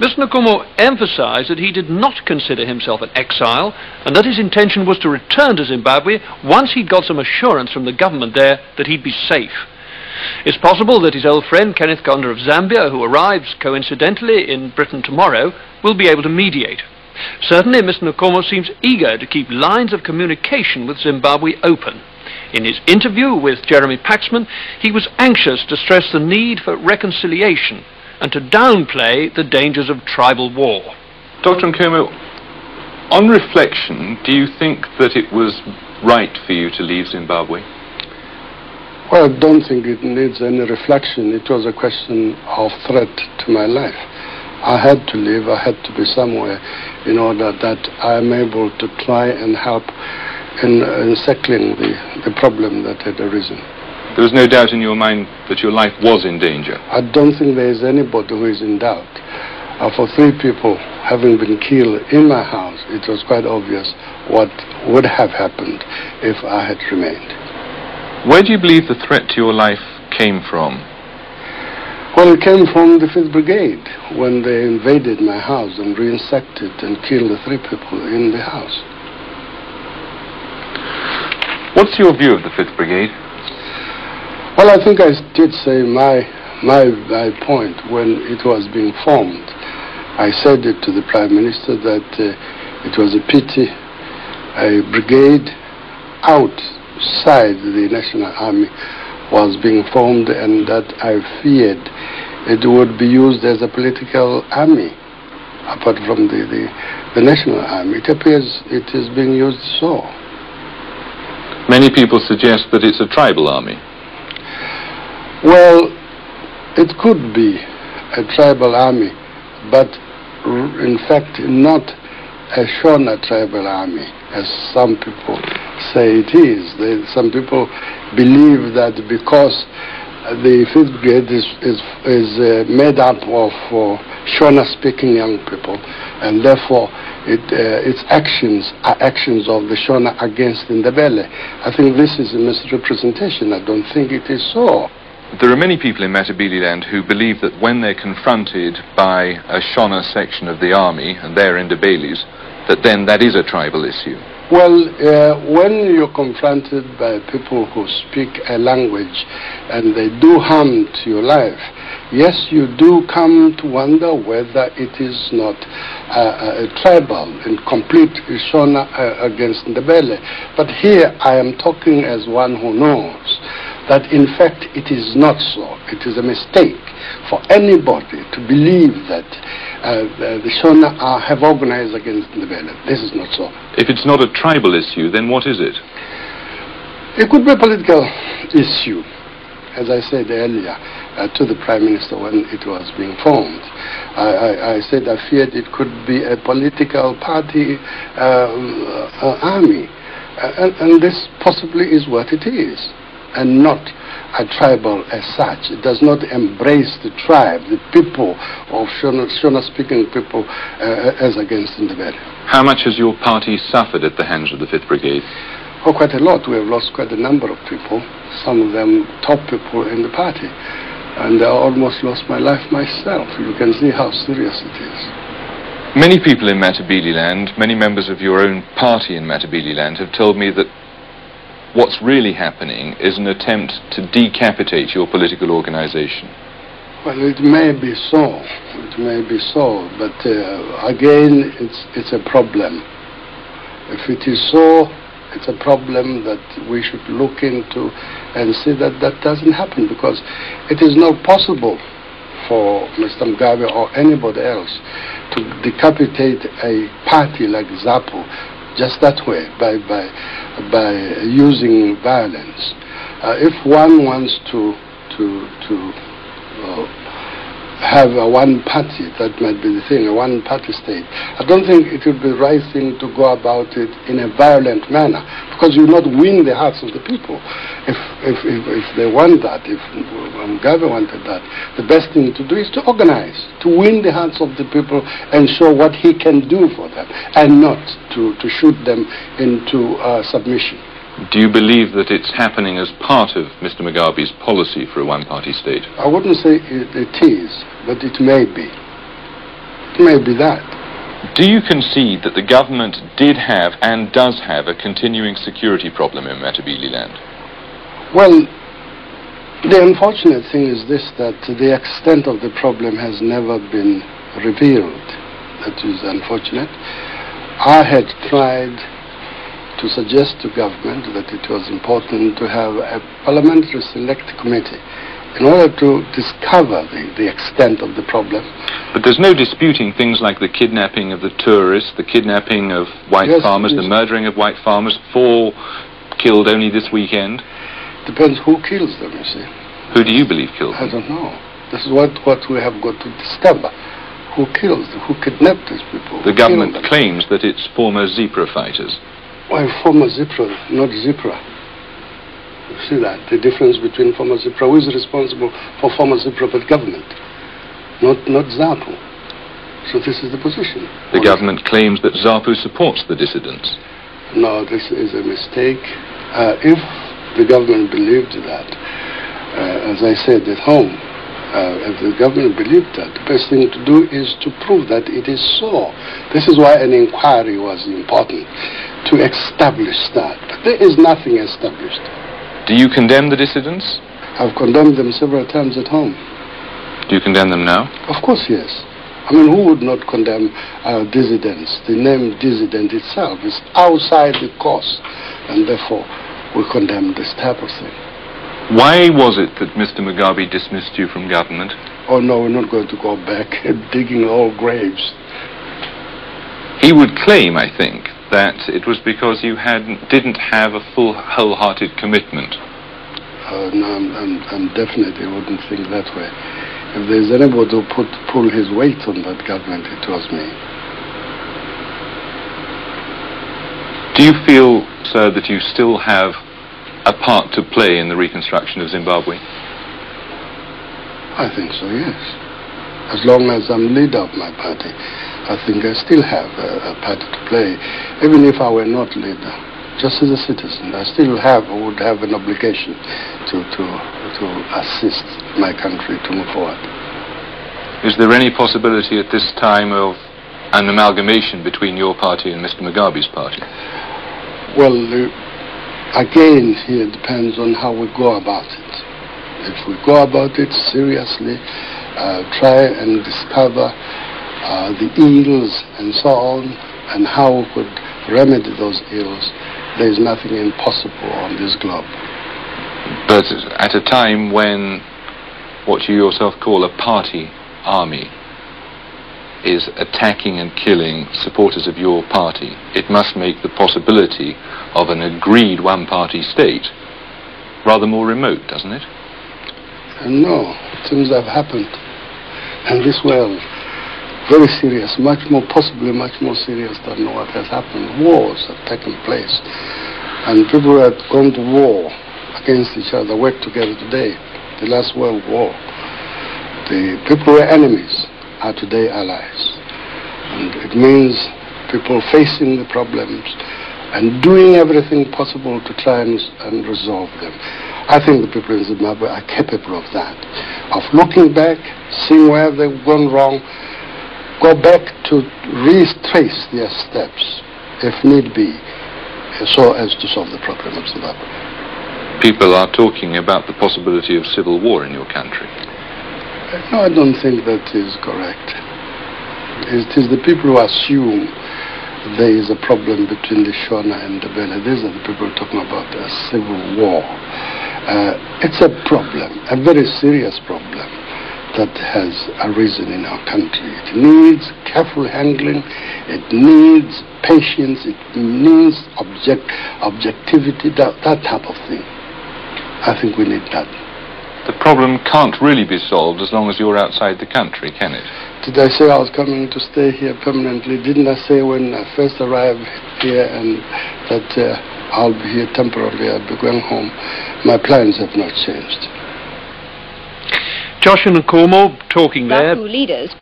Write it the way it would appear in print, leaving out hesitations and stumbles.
Mr. Nkomo emphasized that he did not consider himself an exile and that his intention was to return to Zimbabwe once he'd got some assurance from the government there that he'd be safe. It's possible that his old friend Kenneth Kaunda of Zambia, who arrives coincidentally in Britain tomorrow, will be able to mediate. Certainly, Mr. Nkomo seems eager to keep lines of communication with Zimbabwe open. In his interview with Jeremy Paxman, he was anxious to stress the need for reconciliation and to downplay the dangers of tribal war. Dr. Nkomo, on reflection, do you think that it was right for you to leave Zimbabwe? Well, I don't think it needs any reflection. It was a question of threat to my life. I had to leave, I had to be somewhere in order that I am able to try and help in settling the problem that had arisen. There was no doubt in your mind that your life was in danger? I don't think there is anybody who is in doubt. For 3 people having been killed in my house, it was quite obvious what would have happened if I had remained. Where do you believe the threat to your life came from? Well, it came from the 5th Brigade when they invaded my house and ransacked it and killed the 3 people in the house. What's your view of the 5th Brigade? Well, I think I did say my point when it was being formed. I said it to the Prime Minister that it was a pity a brigade outside the National Army was being formed, and that I feared it would be used as a political army apart from the National Army. It appears it is being used so. Many people suggest that it's a tribal army. Well, it could be a tribal army, but in fact not a Shona tribal army, as some people say it is. Some people believe that because the 5th Brigade is made up of Shona-speaking young people, and therefore its actions are actions of the Shona against Ndebele. I think this is a misrepresentation. I don't think it is so. There are many people in Matabeleland who believe that when they're confronted by a Shona section of the army, and they're Ndebele's, that then that is a tribal issue. Well, when you're confronted by people who speak a language and they do harm to your life, yes, you do come to wonder whether it is not a tribal and complete Shona against Ndebele. But here I am talking as one who knows that in fact it is not so. It is a mistake for anybody to believe that the Shona have organized against Ndebele. This is not so. If it's not a tribal issue, then what is it? It could be a political issue, as I said earlier to the Prime Minister when it was being formed. I said I feared it could be a political party army, and this possibly is what it is, and not a tribal as such. It does not embrace the tribe, the people of Shona-speaking people as against Ndebele. How much has your party suffered at the hands of the 5th Brigade? Oh, quite a lot. We have lost quite a number of people, some of them top people in the party. And I almost lost my life myself. You can see how serious it is. Many people in Matabeleland, many members of your own party in Matabeleland have told me that what's really happening is an attempt to decapitate your political organization. Well, it may be so. It may be so. But again, it's a problem. If it is so, it's a problem that we should look into and see that that doesn't happen, because it is not possible for Mr. Mugabe or anybody else to decapitate a party like ZAPU just that way, by using violence. If one wants to have a one party, that might be the thing, a one party state, I don't think it would be the right thing to go about it in a violent manner, because you will not win the hearts of the people. If they want that, if Mugabe wanted that, the best thing to do is to organize, to win the hearts of the people and show what he can do for them, and not to shoot them into submission. Do you believe that it's happening as part of Mr. Mugabe's policy for a one-party state? I wouldn't say it is, but it may be. Maybe that. Do you concede that the government did have and does have a continuing security problem in Matabeleland? Well, the unfortunate thing is this, that the extent of the problem has never been revealed. That is unfortunate. I had tried to suggest to government that it was important to have a parliamentary select committee in order to discover the extent of the problem. But there's no disputing things like the kidnapping of the tourists, the kidnapping of white farmers, the murdering of white farmers, 4 killed only this weekend. Depends who kills them, you see. Who do you believe killed them? I don't know. This is what we have got to discover. Who kills them? Who kidnapped these people? The government claims that it's former Zebra fighters. Well, former Zebra, not Zebra. You see that? The difference between former Zebra. Who is responsible for former Zebra but government? Not ZAPU. So this is the position. The government claims that ZAPU supports the dissidents. No, this is a mistake. If the government believed that, as I said at home, if the government believed that, the best thing to do is to prove that it is so. This is why an inquiry was important, to establish that. But there is nothing established. Do you condemn the dissidents? I've condemned them several times at home. Do you condemn them now? Of course, yes. I mean, who would not condemn dissidents? The name dissident itself is outside the course, and therefore we condemn this type of thing. Why was it that Mr. Mugabe dismissed you from government? Oh no, we're not going to go back digging all graves. He would claim, I think, that it was because you didn't have a full, wholehearted commitment. No, I'm definitely wouldn't think that way. If there's anybody who pull his weight on that government, it was me. Do you feel, sir, that you still have a part to play in the reconstruction of Zimbabwe? I think so, yes. As long as I'm leader of my party, I think I still have a part to play. Even if I were not leader, just as a citizen, I still would have an obligation to assist my country to move forward. Is there any possibility at this time of an amalgamation between your party and Mr. Mugabe's party? Well, again, here depends on how we go about it. If we go about it seriously, try and discover the ills and so on, and how we could remedy those ills, there is nothing impossible on this globe. But at a time when what you yourself call a party army is attacking and killing supporters of your party, it must make the possibility of an agreed one-party state rather more remote, doesn't it? No, things have happened. And this world, very serious, possibly much more serious than what has happened. Wars have taken place. And people who had gone to war against each other work together today. The last World War. The people who were enemies are today allies. And it means people facing the problems and doing everything possible to try and resolve them. I think the people in Zimbabwe are capable of that, of looking back, seeing where they've gone wrong, go back to retrace their steps, if need be, so as to solve the problem of Zimbabwe. People are talking about the possibility of civil war in your country. No, I don't think that is correct. It is the people who assume there is a problem between the Shona and the Bela. These are the people talking about a civil war. It's a problem, a very serious problem that has arisen in our country. It needs careful handling, it needs patience, it needs objectivity, that type of thing. I think we need that. The problem can't really be solved as long as you're outside the country, can it? Did I say I was coming to stay here permanently? Didn't I say when I first arrived here and that I'll be here temporarily, I'll be going home? My plans have not changed. Josh and Nkomo talking there. ZAPU leaders